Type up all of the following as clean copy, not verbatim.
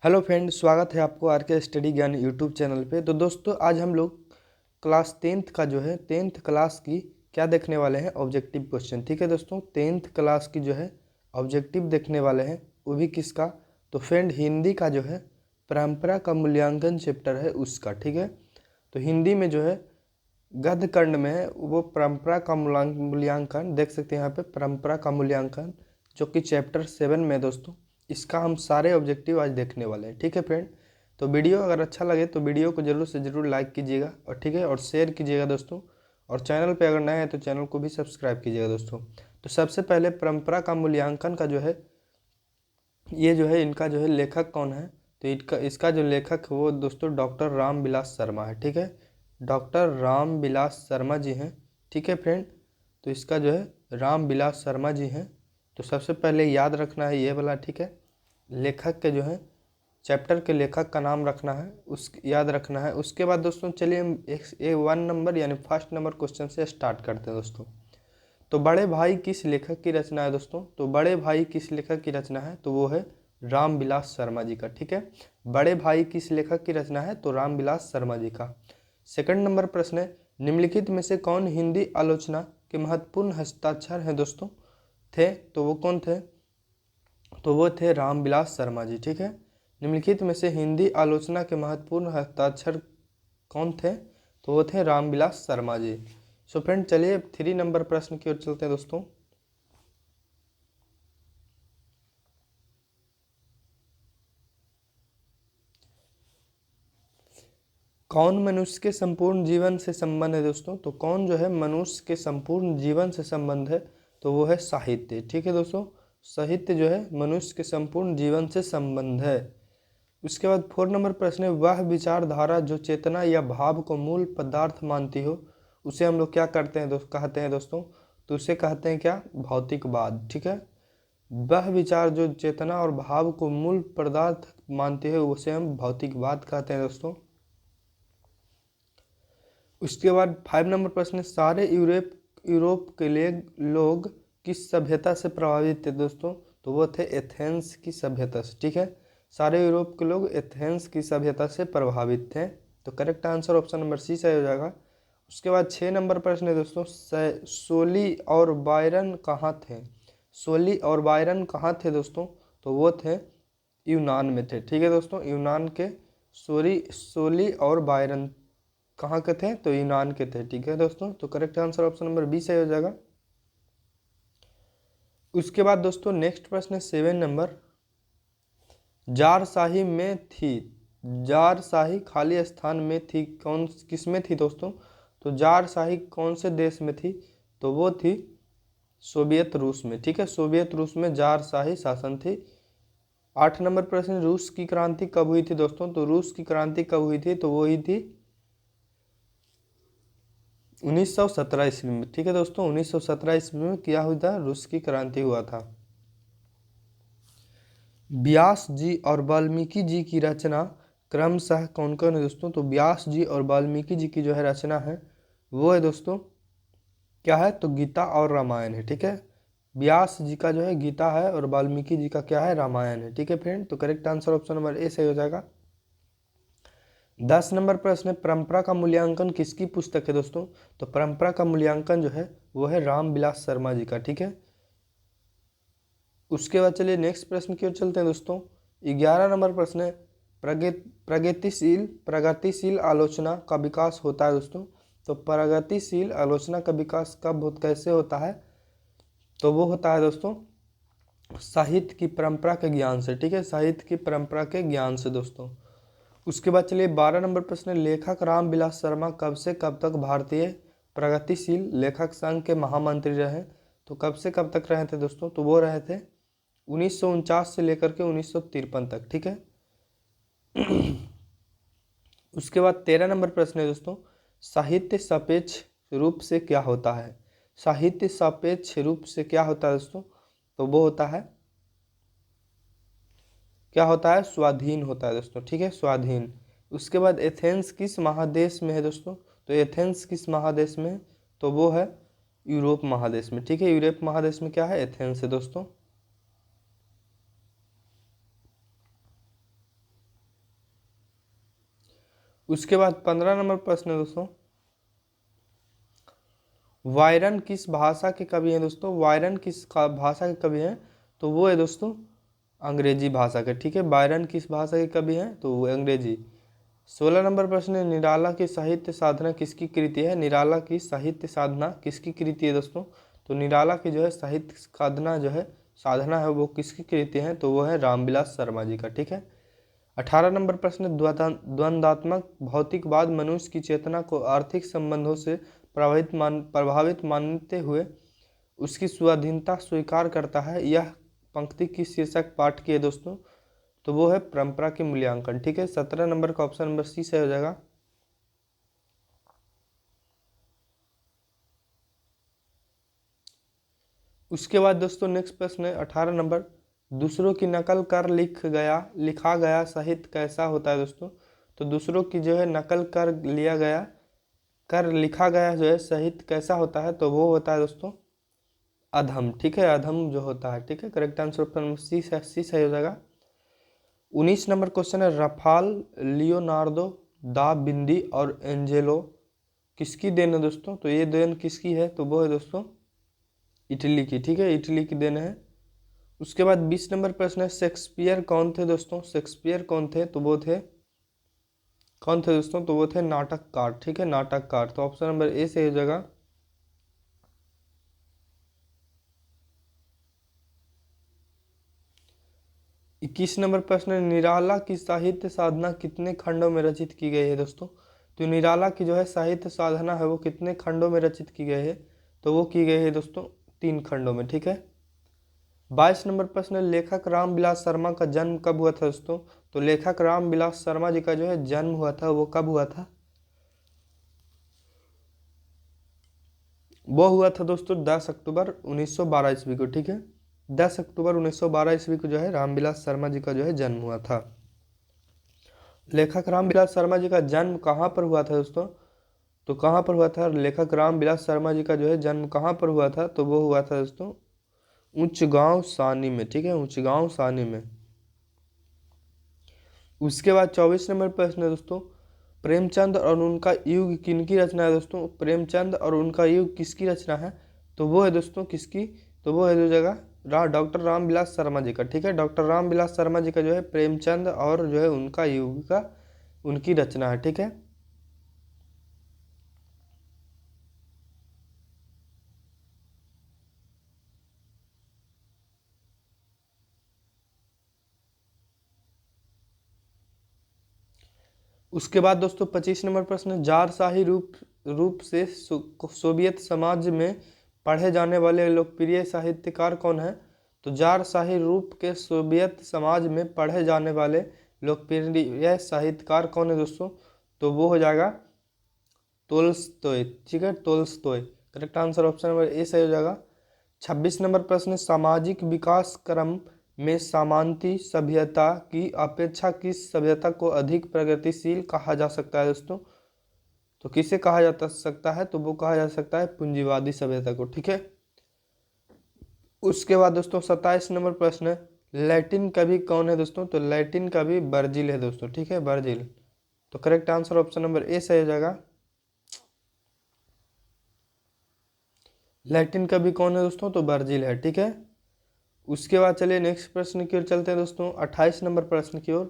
Hello friend, स्वागत है आपको आर के स्टडी ज्ञान यूट्यूब चैनल पे। तो दोस्तों, आज हम लोग क्लास टेंथ का जो है टेंथ क्लास की क्या देखने वाले हैं, ऑब्जेक्टिव क्वेश्चन। ठीक है दोस्तों, टेंथ क्लास की जो है ऑब्जेक्टिव देखने वाले हैं, वो भी किसका। तो फ्रेंड, हिंदी का जो है परंपरा का मूल्यांकन चैप्टर है उसका। ठीक है, तो हिंदी में जो है गद्य कर्ण में है वो परंपरा का मूल्यांकन देख सकते हैं यहाँ पे, परंपरा का मूल्यांकन जो कि चैप्टर 7 में है दोस्तों। इसका हम सारे ऑब्जेक्टिव आज देखने वाले हैं। ठीक है फ्रेंड, तो वीडियो अगर अच्छा लगे तो वीडियो को जरूर से जरूर लाइक कीजिएगा और ठीक है, और शेयर कीजिएगा दोस्तों। और चैनल पे अगर नए हैं तो चैनल को भी सब्सक्राइब कीजिएगा दोस्तों। तो सबसे पहले परंपरा का मूल्यांकन का जो है, ये जो है इनका जो है लेखक कौन है। तो इसका जो लेखक है वो दोस्तों डॉक्टर राम विलास शर्मा है। ठीक है, डॉक्टर राम विलास शर्मा जी हैं। ठीक है फ्रेंड, तो इसका जो है राम विलास शर्मा जी हैं। तो सबसे पहले याद रखना है ये वाला। ठीक है, लेखक के जो है चैप्टर के लेखक का नाम रखना है, उस याद रखना है। उसके बाद दोस्तों चलिए हम एक 1 नंबर यानी फर्स्ट नंबर क्वेश्चन से स्टार्ट करते हैं दोस्तों। तो बड़े भाई किस लेखक की रचना है दोस्तों। तो बड़े भाई किस लेखक की रचना है, तो वो है राम विलास शर्मा जी का। ठीक है, बड़े भाई किस लेखक की रचना है, तो राम विलास शर्मा जी का। सेकंड नंबर प्रश्न है, निम्नलिखित में से कौन हिंदी आलोचना के महत्वपूर्ण हस्ताक्षर हैं दोस्तों थे। तो वो कौन थे, तो वो थे राम विलास शर्मा जी। ठीक है, निम्नलिखित में से हिंदी आलोचना के महत्वपूर्ण हस्ताक्षर कौन थे, तो वो थे राम विलास शर्मा जी। सो फ्रेंड, चलिए 3 नंबर प्रश्न की ओर चलते हैं दोस्तों। कौन मनुष्य के संपूर्ण जीवन से संबंध है दोस्तों। तो कौन जो है मनुष्य के संपूर्ण जीवन से संबंध है, तो वो है साहित्य। ठीक है दोस्तों, साहित्य जो है मनुष्य के संपूर्ण जीवन से संबंध है। उसके बाद 4 नंबर प्रश्न है, वह विचारधारा जो चेतना या भाव को मूल पदार्थ मानती हो उसे हम लोग क्या करते हैं कहते हैं दोस्तों। तो उसे कहते हैं क्या, भौतिकवाद। ठीक है, वह विचार जो चेतना और भाव को मूल पदार्थ मानते हैं उसे हम भौतिकवाद कहते हैं दोस्तों। उसके बाद 5 नंबर प्रश्न है, सारे यूरोप यूरोप के लिए लोग किस सभ्यता से प्रभावित थे दोस्तों। तो वो थे एथेंस की सभ्यता से। ठीक है, सारे यूरोप के लोग एथेंस की सभ्यता से प्रभावित थे। तो correct answer option number C सही हो जाएगा। उसके बाद 6 नंबर प्रश्न है दोस्तों, सोली और बायरन कहाँ थे। सोली और बायरन कहाँ थे दोस्तों, तो वो थे यूनान में थे। ठीक है दोस्तों, यूनान के सोली और बायरन कहाँ के थे, तो यूनान के थे। ठीक है दोस्तों, तो correct answer option number B सही हो जाएगा। उसके बाद दोस्तों नेक्स्ट प्रश्न है 7 नंबर, जारशाही में थी, जारशाही खाली स्थान में थी कौन किस में थी दोस्तों। तो जारशाही कौन से देश में थी, तो वो थी सोवियत रूस में। ठीक है, सोवियत रूस में जारशाही शासन थी। 8 नंबर प्रश्न, रूस की क्रांति कब हुई थी दोस्तों। तो रूस की क्रांति कब हुई थी, तो वो हुई थी 1917 ईस्वी में। ठीक है दोस्तों, 1917 ईस्वी में क्या हुआ था, रूस की क्रांति हुआ था। व्यास जी और वाल्मीकि जी की रचना क्रमशः कौन कौन है दोस्तों। तो व्यास जी और वाल्मीकि जी की जो है रचना है वो है दोस्तों क्या है, तो गीता और रामायण है। ठीक है, व्यास जी का जो है गीता है और वाल्मीकि जी का क्या है, रामायण है। ठीक है फ्रेंड, तो correct answer option number A सही हो जाएगा। 10 नंबर प्रश्न है, परंपरा का मूल्यांकन किसकी पुस्तक है दोस्तों। तो परंपरा का मूल्यांकन जो है वो है राम विलास शर्मा जी का। ठीक है, उसके बाद चलिए नेक्स्ट प्रश्न की ओर चलते हैं दोस्तों। 11 नंबर प्रश्न है, प्रगतिशील आलोचना का विकास होता है दोस्तों। तो प्रगतिशील आलोचना का विकास कैसे होता है, तो वो होता है दोस्तों साहित्य की परंपरा के ज्ञान से। ठीक है, साहित्य की परंपरा के ज्ञान से दोस्तों। उसके बाद चलिए 12 नंबर प्रश्न, लेखक राम विलास शर्मा कब से कब तक भारतीय प्रगतिशील लेखक संघ के महामंत्री रहे। तो कब से कब तक रहे थे दोस्तों, तो वो रहे थे 1949 से लेकर के 1953 तक। ठीक है, उसके बाद 13 नंबर प्रश्न है दोस्तों, साहित्य सापेक्ष रूप से क्या होता है। साहित्य सापेक्ष रूप से क्या होता है दोस्तों, तो वो होता है क्या होता है, स्वाधीन होता है दोस्तों। ठीक है, स्वाधीन। उसके बाद एथेंस किस महादेश में है दोस्तों। तो एथेंस किस महादेश में है? तो वो है यूरोप महादेश में। ठीक है, यूरोप महादेश में क्या है, एथेंस है दोस्तों। उसके बाद 15 नंबर प्रश्न है दोस्तों, वायरन किस भाषा के कवि हैं दोस्तों? वायरन किस भाषा के कवि हैं? तो वो है दोस्तों अंग्रेजी भाषा के। ठीक है, बायरन किस भाषा के कवि हैं? तो वो अंग्रेजी। 16 नंबर प्रश्न है, निराला की साहित्य साधना किसकी कृति है? निराला की साहित्य साधना किसकी कृति है दोस्तों? तो निराला की जो है साहित्य साधना जो है साधना है वो किसकी कृति है? तो वो है रामविलास शर्मा जी का। ठीक है। 18 नंबर प्रश्न, द्वंद्वात्मक भौतिकवाद मनुष्य की चेतना को आर्थिक संबंधों से प्रभावित मानते हुए उसकी स्वाधीनता स्वीकार करता है। यह पंक्ति किस शीर्षक पाठ की है दोस्तों? तो वो है परंपरा के मूल्यांकन। ठीक है, 17 नंबर का ऑप्शन नंबर सी से हो जाएगा। उसके बाद दोस्तों नेक्स्ट प्रश्न है 18 नंबर, दूसरों की नकल कर लिखा गया साहित्य कैसा होता है दोस्तों? तो दूसरों की जो है नकल कर लिखा गया जो है साहित्य कैसा होता है? तो वो होता है दोस्तों अधम। ठीक है, अधम जो होता है। ठीक है, correct answer option number C सही हो जाएगा। 19 नंबर क्वेश्चन है, रफाल लियोनार्दो दा विंची और एंजेलो किसकी देन है दोस्तों? तो ये देन किसकी है? तो वो है दोस्तों इटली की। ठीक है, इटली की देन है। उसके बाद 20 नंबर प्रश्न है, शेक्सपियर कौन थे दोस्तों? शेक्सपियर कौन थे? तो वो थे कौन थे दोस्तों? तो वो थे नाटककार। ठीक है, नाटककार। तो ऑप्शन नंबर ए से हो जाएगा। 21 नंबर प्रश्न है, निराला की साहित्य साधना कितने खंडों में रचित की गई है दोस्तों? तो निराला की जो है साहित्य साधना है वो कितने खंडों में रचित की गई है? तो वो की गई है दोस्तों 3 खंडों में। ठीक है। 22 नंबर प्रश्न है, लेखक रामविलास शर्मा का जन्म कब हुआ था दोस्तों? तो लेखक रामविलास शर्मा जी का जो है जन्म हुआ था वो कब हुआ था? वो हुआ था दोस्तों 10 अक्टूबर 1912 ईस्वी को। ठीक है, 10 अक्टूबर 1912 ईस्वी को जो है रामविलास शर्मा जी का जो है जन्म हुआ था। लेखक रामविलास शर्मा जी का जन्म कहाँ पर हुआ था दोस्तों? तो कहाँ पर हुआ था लेखक रामविलास शर्मा जी का जो है जन्म कहाँ पर हुआ था? तो वो हुआ था दोस्तों ऊंचगांव सानी में। ठीक है, ऊंचगांव सानी में। उसके बाद 24 नंबर प्रश्न है दोस्तों, प्रेमचंद और उनका युग किनकी रचना है दोस्तों? प्रेमचंद और उनका युग किसकी रचना है? तो वो है दोस्तों किसकी? तो वो है जो जगह डॉक्टर रामविलास शर्मा जी का। ठीक है, डॉक्टर रामविलास शर्मा जी का जो है प्रेमचंद और जो है उनका युग का उनकी रचना है। ठीक है। उसके बाद दोस्तों 25 नंबर प्रश्न, जारशाही रूप से सोवियत समाज में पढ़े जाने वाले लोकप्रिय साहित्यकार कौन है? तो जारशाही रूप के सोवियत समाज में पढ़े जाने वाले लोकप्रिय साहित्यकार कौन है दोस्तों? तो वो हो जाएगा तोल्स्तोय। ठीक है, Tolstoy. Correct answer option number A सही हो जाएगा। 26 नंबर प्रश्न, सामाजिक विकास क्रम में सामांती सभ्यता की अपेक्षा किस सभ्यता को अधिक प्रगतिशील कहा जा सकता है दोस्तों? तो किसे कहा जा सकता है? तो वो कहा जा सकता है पूंजीवादी सभ्यता को। ठीक है। उसके बाद दोस्तों 27 नंबर प्रश्न है, लैटिन कवि कौन है दोस्तों? तो लैटिन कवि वर्जिल है दोस्तों। ठीक है, वर्जिल। तो correct answer option number A सही हो जाएगा। लैटिन कवि कौन है दोस्तों? तो वर्जिल है। ठीक है। उसके बाद चलिए नेक्स्ट प्रश्न की ओर चलते हैं दोस्तों, 28 नंबर प्रश्न की ओर।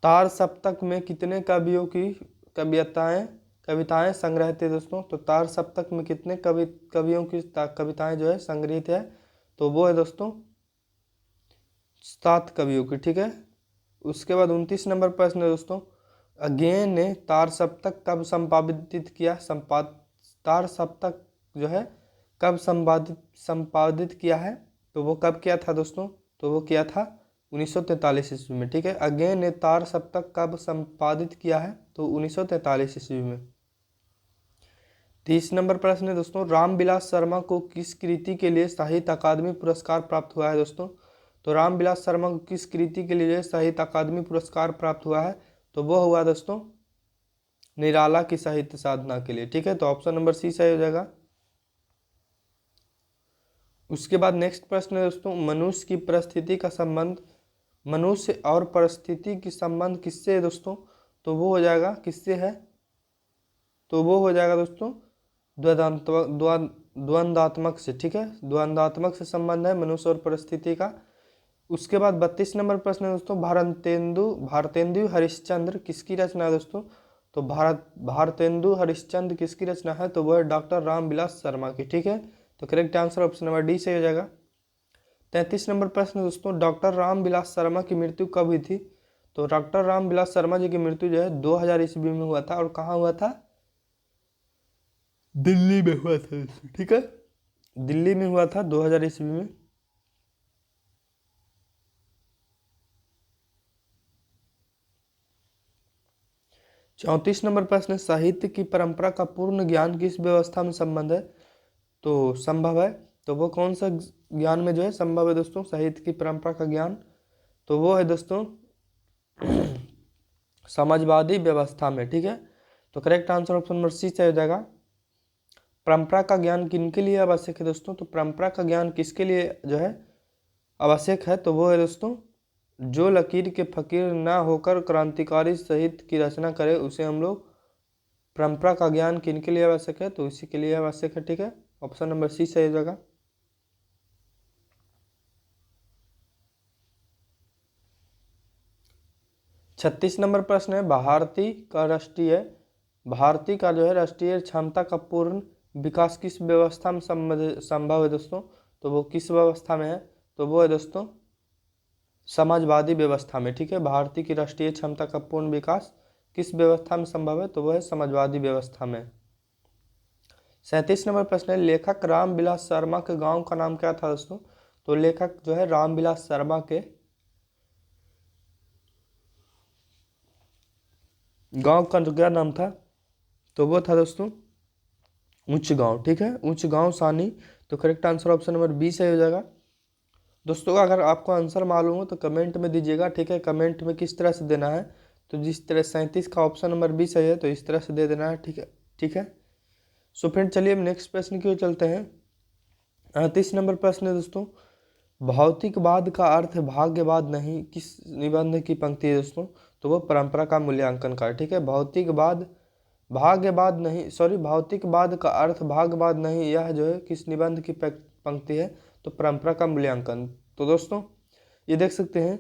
तार सप्तक में कितने कवियों की कविताएं संग्रहित है दोस्तों? तो तार सप्तक में कितने कवियों की कविताएं जो है संग्रहित है? तो वो है दोस्तों 7 कवियों की। ठीक है। उसके बाद 29 नंबर प्रश्न है दोस्तों, अगेन ने तार सप्तक कब संपादित किया? तार सप्तक जो है कब संपादित किया है? तो वो कब किया था दोस्तों? तो वो किया था 1943 ईस्वी में। ठीक है, अगेन ने तार सप्तक कब संपादित किया है? तो 1943 ईस्वी में। 30 नंबर प्रश्न है दोस्तों, रामविलास शर्मा को किस कृति के लिए साहित्य अकादमी पुरस्कार प्राप्त हुआ है दोस्तों? तो रामविलास शर्मा को किस कृति के लिए साहित्य अकादमी पुरस्कार प्राप्त हुआ है? तो वो हुआ दोस्तों निराला की साहित्य साधना के लिए। ठीक है, तो ऑप्शन नंबर सी सही हो जाएगा। उसके बाद नेक्स्ट प्रश्न है दोस्तों, मनुष्य की परिस्थिति का संबंध मनुष्य और परिस्थिति की संबंध किससे है दोस्तों? तो वो हो जाएगा किससे है? तो वो हो जाएगा दोस्तों द्वंद्वात्मक से। ठीक है, द्वंद्वात्मक से संबंध है मनुष्य और परिस्थिति का। उसके बाद 32 नंबर प्रश्न है दोस्तों, भारतेंदु हरिश्चंद्र किसकी रचना है दोस्तों? तो भारतेंदु हरिश्चंद्र किसकी रचना है? तो वह डॉक्टर रामविलास शर्मा की। ठीक है, तो correct answer option number D सही हो जाएगा। 33 नंबर प्रश्न दोस्तों, डॉक्टर रामविलास शर्मा की मृत्यु कब हुई थी? तो डॉक्टर रामविलास शर्मा जी की मृत्यु जो है 2000 ईस्वी में हुआ था। और कहाँ हुआ था? दिल्ली में हुआ था। ठीक है, दिल्ली में हुआ था 2000 ईस्वी में। चौंतीस नंबर प्रश्न, साहित्य की परंपरा का पूर्ण ज्ञान किस व्यवस्था में संबंध है? तो संभव है। तो वो कौन सा ज्ञान में जो है संभव है दोस्तों साहित्य की परंपरा का ज्ञान? तो वो है दोस्तों समाजवादी व्यवस्था में। ठीक है, तो correct answer option number C से हो जाएगा। परंपरा का ज्ञान किनके लिए आवश्यक है दोस्तों? तो परंपरा का ज्ञान किसके लिए जो है आवश्यक है? तो वो है दोस्तों जो लकीर के फकीर ना होकर क्रांतिकारी साहित्य की रचना करे, उसे हम लोग परंपरा का ज्ञान किनके लिए आवश्यक है? तो इसी के लिए आवश्यक है। ठीक है, ऑप्शन नंबर सी सही हो जाएगा। छत्तीस नंबर प्रश्न है, भारतीय का जो है राष्ट्रीय क्षमता का पूर्ण विकास किस व्यवस्था में संभव है दोस्तों? तो वो किस व्यवस्था में है? तो वो है दोस्तों समाजवादी व्यवस्था में। ठीक है, भारतीय की राष्ट्रीय क्षमता का पूर्ण विकास किस व्यवस्था में संभव है? तो वो है समाजवादी व्यवस्था में। 37 नंबर प्रश्न है, लेखक रामविलास शर्मा के गांव का नाम क्या था दोस्तों? तो लेखक जो है रामविलास शर्मा के गांव का जो क्या नाम था? तो वो था दोस्तों ऊंच गांव। ठीक है, ऊंच गांव सानी। तो correct answer option number B सही हो जाएगा। दोस्तों अगर आपको आंसर मालूम हो तो कमेंट में दीजिएगा। ठीक है, कमेंट में किस तरह से देना है? तो जिस तरह 37 का ऑप्शन नंबर बी सही है तो इस तरह से दे देना है। ठीक है, ठीक है। सो फ्रेंड चलिए अब नेक्स्ट प्रश्न की ओर चलते हैं। 38 नंबर प्रश्न है दोस्तों, भौतिकवाद का अर्थ भाग्यवाद नहीं किस निबंध की पंक्ति है दोस्तों? तो वो परंपरा का मूल्यांकन का। ठीक है, भौतिकवाद का अर्थ भाग्यवाद नहीं, यह जो है किस निबंध की पंक्ति है? तो परंपरा का मूल्यांकन। तो दोस्तों ये देख सकते हैं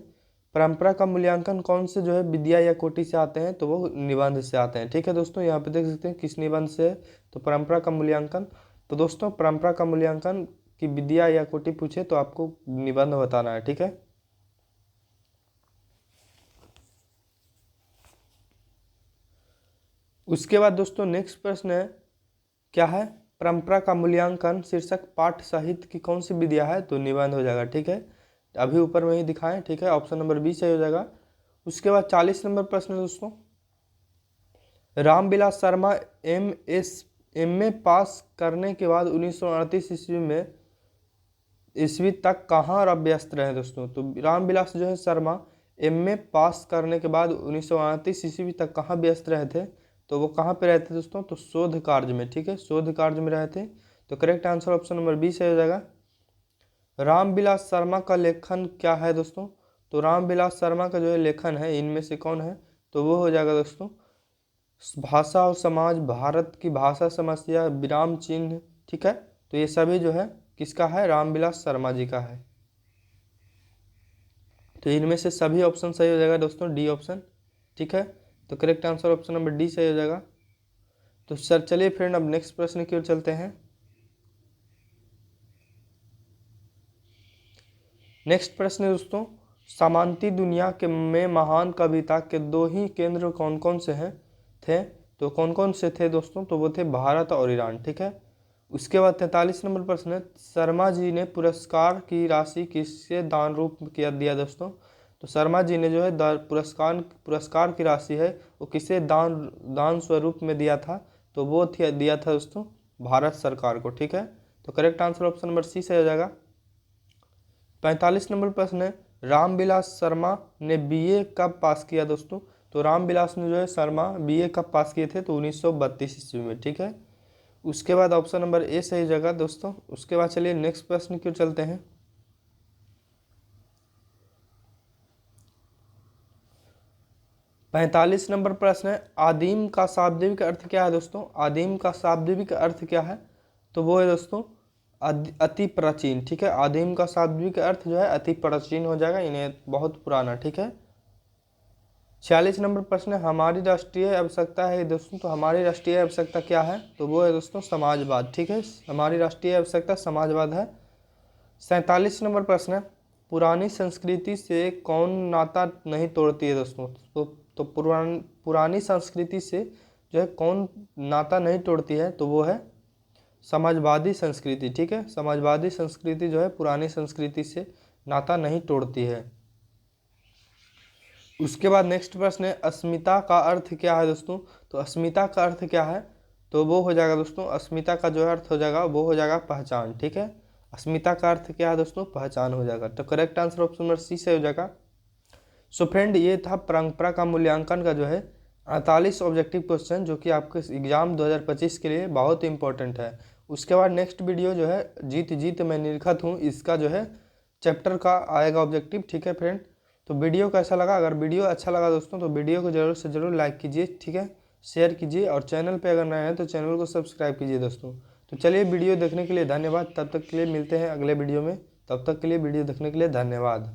परंपरा का मूल्यांकन कौन से जो है विद्या या कोटि से आते हैं? तो वो निबंध से आते हैं। ठीक है दोस्तों, यहाँ पे देख सकते हैं किस निबंध से है? तो परंपरा का मूल्यांकन। तो दोस्तों परंपरा का मूल्यांकन की विद्या या कोटि पूछे तो आपको निबंध बताना है। ठीक है, उसके बाद दोस्तों नेक्स्ट प्रश्न है, क्या है? परंपरा का मूल्यांकन शीर्षक पाठ साहित्य की कौन सी विद्या है? तो निबंध हो जाएगा। ठीक है, अभी ऊपर में ही दिखाएं। ठीक है, ऑप्शन नंबर बी सही हो जाएगा। उसके बाद 40 नंबर प्रश्न है दोस्तों, रामविलास शर्मा एमए पास करने के बाद 1938 ईस्वी तक कहाँ और व्यस्त रहे दोस्तों? तो रामविलास जो है शर्मा एमए पास करने के बाद 1938 ईस्वी तक कहाँ व्यस्त रहे थे? तो वो कहाँ पे रहते दोस्तों? तो शोध कार्य में। ठीक है, शोध कार्य में रहे थे। तो correct answer option number B सही हो जाएगा। रामविलास शर्मा का लेखन क्या है दोस्तों? तो रामविलास शर्मा का जो है लेखन है इनमें से कौन है? तो वो हो जाएगा दोस्तों भाषा और समाज, भारत की भाषा समस्या, विराम चिन्ह। ठीक है, तो ये सभी जो है किसका है? रामविलास शर्मा जी का है। तो इनमें से सभी ऑप्शन सही हो जाएगा दोस्तों, डी ऑप्शन। ठीक है, तो correct answer option number D सही हो जाएगा। तो सर चलिए फ्रेंड अब नेक्स्ट प्रश्न की ओर चलते हैं। नेक्स्ट प्रश्न है दोस्तों, सामान्य दुनिया के में महान कविता के दो ही केंद्र कौन कौन से हैं थे? तो कौन कौन से थे दोस्तों? तो वो थे भारत और ईरान। ठीक है, उसके बाद 43 नंबर प्रश्न है, शर्मा जी ने पुरस्कार की राशि किससे दान रूप किया दिया दोस्तों? तो शर्मा जी ने जो है पुरस्कार की राशि है वो किसे दान स्वरूप में दिया था? तो वो दिया था दोस्तों भारत सरकार को। ठीक है, तो correct answer option number C से हो जाएगा। 45 नंबर प्रश्न है, रामविलास शर्मा ने बीए कब पास किया दोस्तों? तो रामविलास ने जो है शर्मा बीए कब पास किए थे? तो 1932 ईस्वी में। ठीक है, उसके बाद ऑप्शन नंबर ए सही जगह दोस्तों। उसके बाद चलिए नेक्स्ट प्रश्न की ओर चलते हैं। 45 नंबर प्रश्न है, आदिम का शाब्दिक अर्थ क्या है दोस्तों? आदिम का शाब्दिक अर्थ क्या है? तो वो है दोस्तों अति प्राचीन। ठीक है, आदिम का शाब्दिक अर्थ जो है अति प्राचीन हो जाएगा, इन्हें बहुत पुराना। ठीक है। 46 नंबर प्रश्न है, हमारी राष्ट्रीय आवश्यकता है दोस्तों। तो हमारी राष्ट्रीय आवश्यकता क्या है? तो वो है दोस्तों समाजवाद। ठीक है, हमारी राष्ट्रीय आवश्यकता समाजवाद है। 47 नंबर प्रश्न है, पुरानी संस्कृति से कौन नाता नहीं तोड़ती है दोस्तों? तो पुरानी संस्कृति से जो है कौन नाता नहीं तोड़ती है? तो वो है समाजवादी संस्कृति। ठीक है, समाजवादी संस्कृति जो है पुरानी संस्कृति से नाता नहीं तोड़ती है। उसके बाद नेक्स्ट प्रश्न है, अस्मिता का अर्थ क्या है दोस्तों? तो अस्मिता का अर्थ क्या है? तो वो हो जाएगा दोस्तों, अस्मिता का जो अर्थ हो जाएगा वो हो जाएगा पहचान। ठीक है, अस्मिता का अर्थ क्या है दोस्तों? पहचान हो जाएगा। तो correct answer option number C से हो जाएगा। सो फ्रेंड, ये था परंपरा का मूल्यांकन का जो है 48 ऑब्जेक्टिव क्वेश्चन, जो कि आपके एग्जाम 2025 के लिए बहुत इंपॉर्टेंट है। उसके बाद नेक्स्ट वीडियो जो है जीत जीत मैं निरखत हूँ, इसका जो है चैप्टर का आएगा ऑब्जेक्टिव। ठीक है फ्रेंड, तो वीडियो कैसा लगा? अगर वीडियो अच्छा लगा दोस्तों तो वीडियो को जरूर से जरूर लाइक कीजिए। ठीक है, शेयर कीजिए, और चैनल पे अगर नए हैं तो चैनल को सब्सक्राइब कीजिए दोस्तों। तो चलिए, वीडियो देखने के लिए धन्यवाद। तब तक के लिए मिलते हैं अगले वीडियो में। तब तक के लिए वीडियो देखने के लिए धन्यवाद।